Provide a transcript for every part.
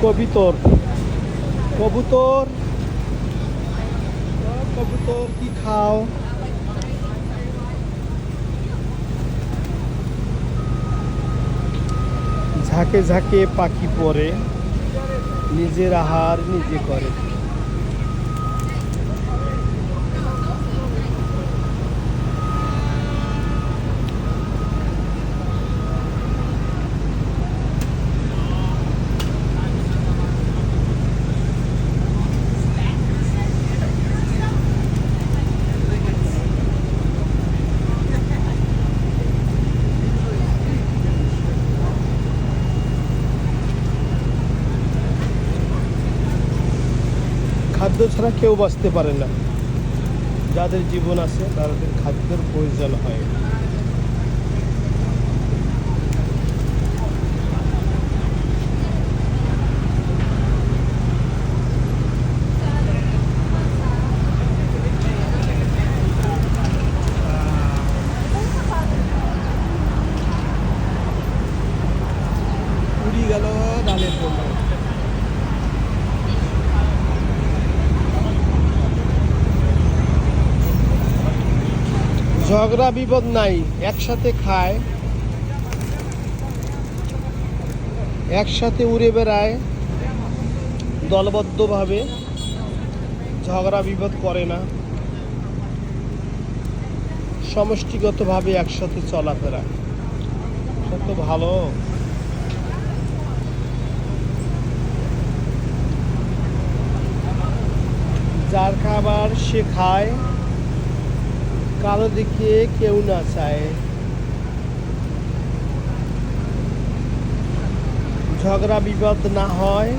কবিতর কবুতর কবুতর কি খাও? ঝাঁকে ঝাঁকে পাখি পড়ে, নিজের আহার নিজে করে। খাদ্য ছাড়া কেউ বাঁচতে পারে না। যাদের জীবন আছে তাদের খাদ্যের প্রয়োজন হয়। উড়ি গেল ডালের জন্য। ঝগড়া বিপদ নাই, একসাথে খায়, একসাথে উড়ে বেড়ায়, দলবদ্ধভাবে ঝগড়া বিপদ করে না, সমষ্টিগতভাবে একসাথে চলাফেরা। কত ভালো। যার খাবার সে খায়, কারো দিকে কেউ না চায়। ঝগড়া বিবাদ না হয়,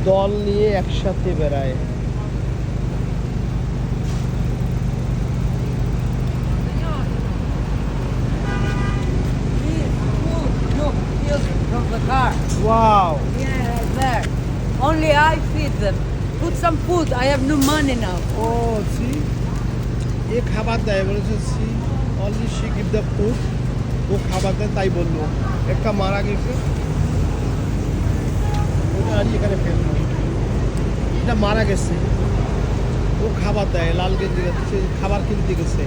দল নিয়ে একসাথে বেড়ায়। From the car. Wow, Yeah, there. Only I feed them. Put some food. I have no money now. ও সি এ খাবার দেয় বলেছে। She only she give the food. ও খাবার দেয় তাই বললো। একটা মারা গেছে, ওটা আর এখানে ফেললো। এটা মারা গেছে, ও খাবার দেয়। লাল গেঞ্জি গেছে, খাবার কিনতে গেছে।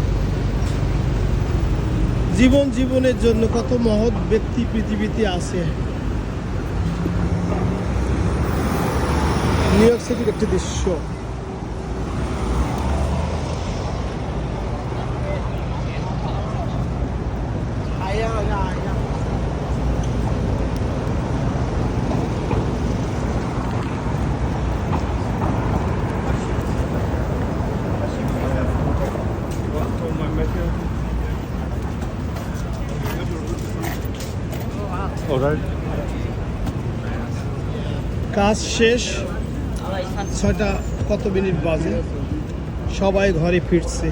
জীবনের জন্য কত মহৎ ব্যক্তি পৃথিবীতে আছে। নিউ ইয়র্ক সিটির একটি দৃশ্য। কাজ শেষ, 6টা কত মিনিট বাজে, সবাই ঘরে ফিরছে।